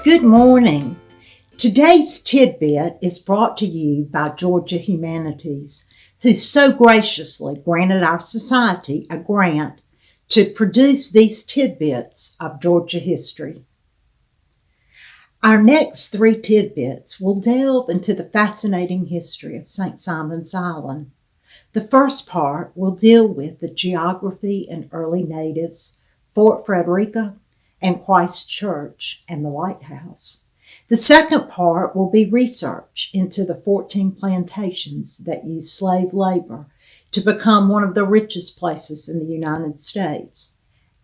Good morning. Today's Tidbit is brought to you by Georgia Humanities, who so graciously granted our society a grant to produce these tidbits of Georgia history. Our next three tidbits will delve into the fascinating history of St. Simon's Island. The first part will deal with the geography and early natives, Fort Frederica, and Christ Church and the Lighthouse. The second part will be research into the 14 plantations that used slave labor to become one of the richest places in the United States,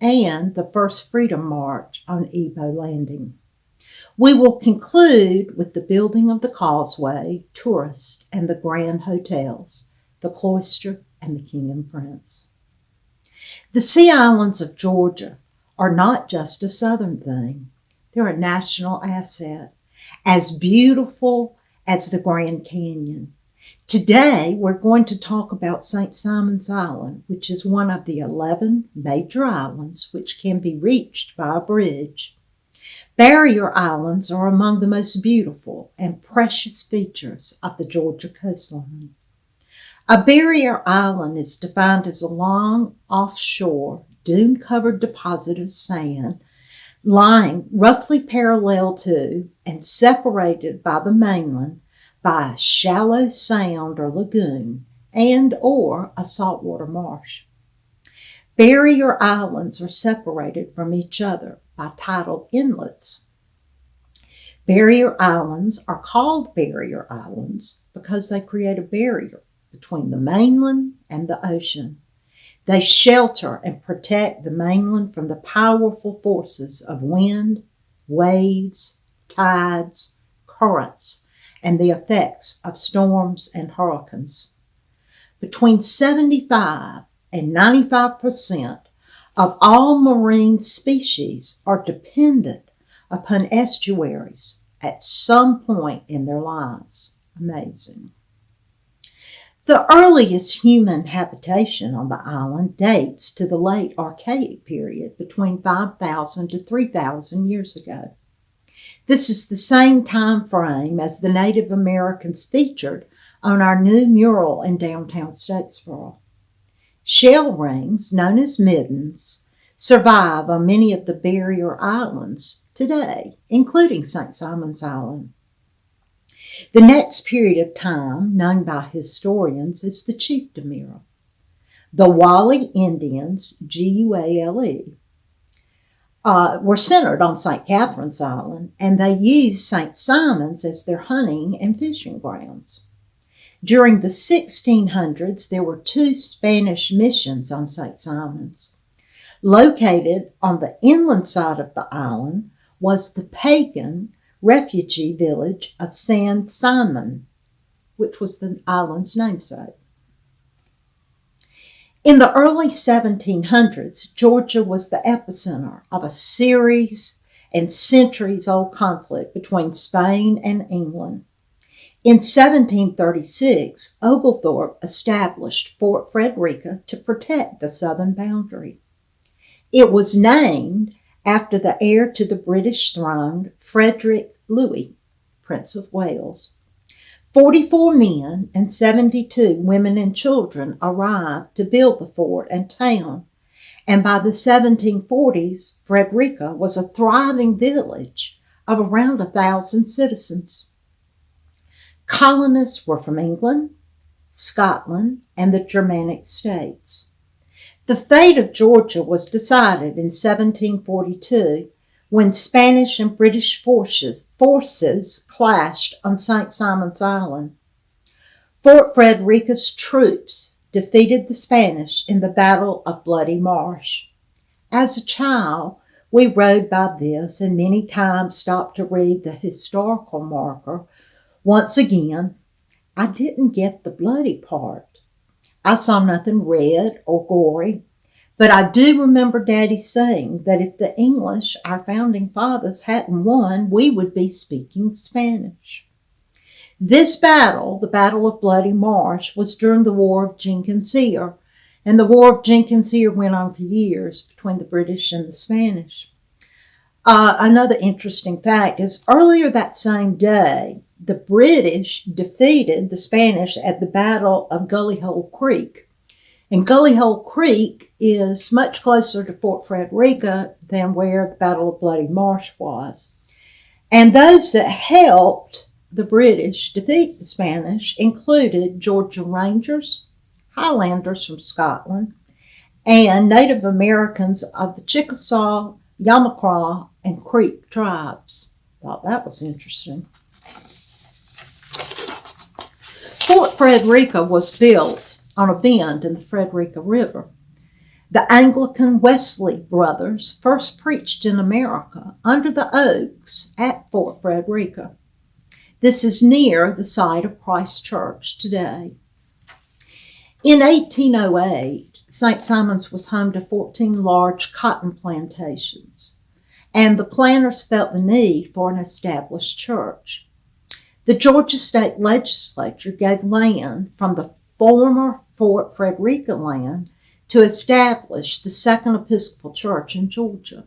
and the first Freedom March on Ebo Landing. We will conclude with the building of the Causeway, tourist, and the grand hotels, the Cloister, and the King and Prince. The Sea Islands of Georgia are not just a southern thing. They're a national asset, as beautiful as the Grand Canyon. Today, we're going to talk about St. Simon's Island, which is one of the 11 major islands which can be reached by a bridge. Barrier Islands are among the most beautiful and precious features of the Georgia coastline. A barrier island is defined as a long, offshore, dune-covered deposit of sand lying roughly parallel to and separated by the mainland by a shallow sound or lagoon and or a saltwater marsh. Barrier islands are separated from each other by tidal inlets. Barrier islands are called barrier islands because they create a barrier between the mainland and the ocean. They shelter and protect the mainland from the powerful forces of wind, waves, tides, currents, and the effects of storms and hurricanes. Between 75 and 95% of all marine species are dependent upon estuaries at some point in their lives. Amazing. The earliest human habitation on the island dates to the late Archaic period, between 5,000 to 3,000 years ago. This is the same time frame as the Native Americans featured on our new mural in downtown Statesboro. Shell rings, known as middens, survive on many of the barrier islands today, including St. Simon's Island. The next period of time, known by historians, is the Chieftain era. The Wally Indians, Guale, were centered on St. Catherine's Island, and they used St. Simon's as their hunting and fishing grounds. During the 1600s, there were 2 Spanish missions on St. Simon's. Located on the inland side of the island was the pagan refugee village of San Simon, which was the island's namesake. In the early 1700s, Georgia was the epicenter of a series and centuries-old conflict between Spain and England. In 1736, Oglethorpe established Fort Frederica to protect the southern boundary. It was named after the heir to the British throne, Frederick Louis, Prince of Wales. 44 men and 72 women and children arrived to build the fort and town, and by the 1740s, Frederica was a thriving village of around 1,000 citizens. Colonists were from England, Scotland, and the Germanic states. The fate of Georgia was decided in 1742 when Spanish and British forces clashed on St. Simon's Island. Fort Frederica's troops defeated the Spanish in the Battle of Bloody Marsh. As a child, we rode by this and many times stopped to read the historical marker. Once again, I didn't get the bloody part. I saw nothing red or gory. But I do remember Daddy saying that if the English, our founding fathers, hadn't won, we would be speaking Spanish. This battle, the Battle of Bloody Marsh, was during the War of Jenkins' Ear, and the War of Jenkins' Ear went on for years between the British and the Spanish. Another interesting fact is earlier that same day, the British defeated the Spanish at the Battle of Gully Hole Creek. And Gully Hole Creek is much closer to Fort Frederica than where the Battle of Bloody Marsh was. And those that helped the British defeat the Spanish included Georgia Rangers, Highlanders from Scotland, and Native Americans of the Chickasaw, Yamacraw, and Creek tribes. Thought that was interesting. Fort Frederica was built on a bend in the Frederica River. The Anglican Wesley brothers first preached in America under the oaks at Fort Frederica. This is near the site of Christ Church today. In 1808, St. Simon's was home to 14 large cotton plantations, and the planters felt the need for an established church. The Georgia State Legislature gave land from the former Fort Frederica land to establish the Second Episcopal Church in Georgia.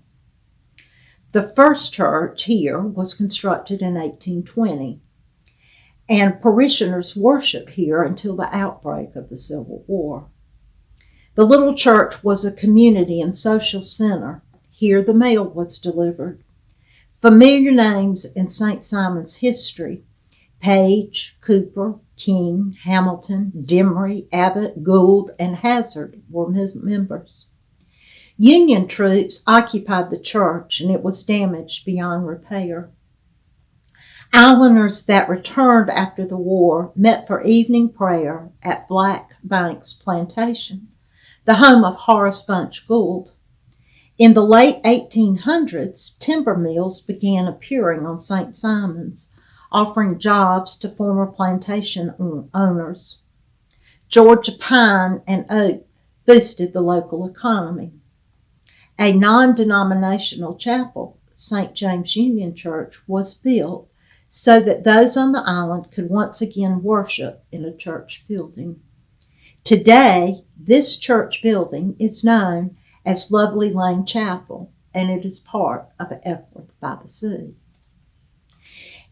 The first church here was constructed in 1820, and parishioners worshiped here until the outbreak of the Civil War. The little church was a community and social center. Here the mail was delivered. Familiar names in St. Simon's history: Page, Cooper, King, Hamilton, Demery, Abbott, Gould, and Hazard were members. Union troops occupied the church, and it was damaged beyond repair. Islanders that returned after the war met for evening prayer at Black Banks Plantation, the home of Horace Bunch Gould. In the late 1800s, timber mills began appearing on St. Simon's, offering jobs to former plantation owners. Georgia pine and oak boosted the local economy. A non-denominational chapel, St. James Union Church, was built so that those on the island could once again worship in a church building. Today, this church building is known as Lovely Lane Chapel, and it is part of Epworth by the Sea.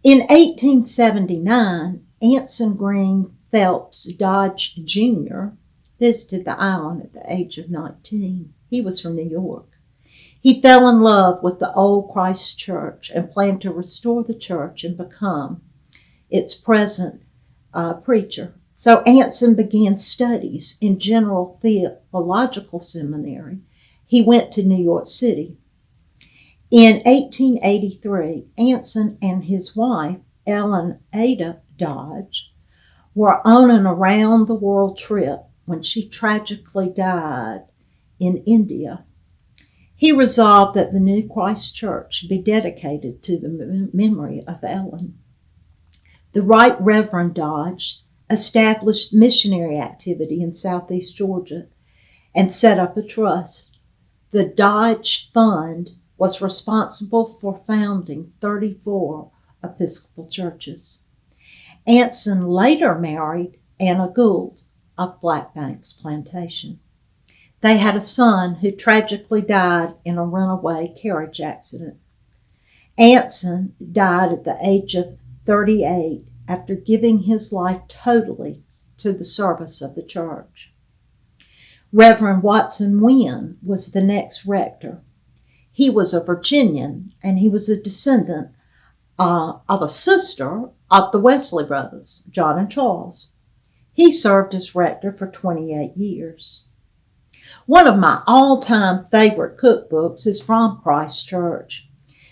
In 1879, Anson Green Phelps Dodge Jr. visited the island at the age of 19. He was from New York. He fell in love with the old Christ Church and planned to restore the church and become its present preacher. So Anson began studies in General Theological Seminary. He went to New York City. In 1883, Anson and his wife, Ellen Ada Dodge, were on an around-the-world trip when she tragically died in India. He resolved that the new Christ Church be dedicated to the memory of Ellen. The Right Reverend Dodge established missionary activity in southeast Georgia and set up a trust. The Dodge Fund was responsible for founding 34 Episcopal churches. Anson later married Anna Gould of Black Banks Plantation. They had a son who tragically died in a runaway carriage accident. Anson died at the age of 38 after giving his life totally to the service of the church. Reverend Watson Wynn was the next rector. He was a Virginian, and he was a descendant of a sister of the Wesley brothers, John and Charles. He served as rector for 28 years. One of my all-time favorite cookbooks is from Christ Church.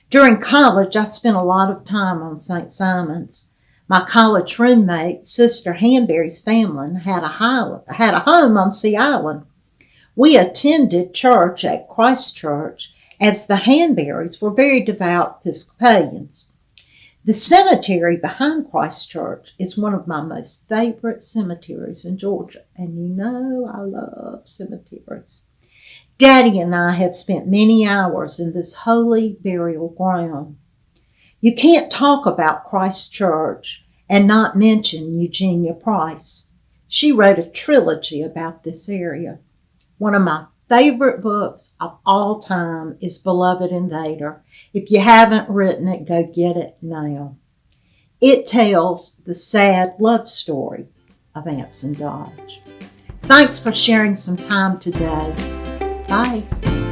During college, I spent a lot of time on St. Simon's. My college roommate, Sister Hanbury's family, had a home on Sea Island. We attended church at Christ Church as the Hanburys were very devout Episcopalians. The cemetery behind Christ Church is one of my most favorite cemeteries in Georgia, and you know I love cemeteries. Daddy and I have spent many hours in this holy burial ground. You can't talk about Christ Church and not mention Eugenia Price. She wrote a trilogy about this area. One of my favorite books of all time is Beloved Invader. If you haven't written it, go get it now. It tells the sad love story of Anson Dodge. Thanks for sharing some time today. Bye.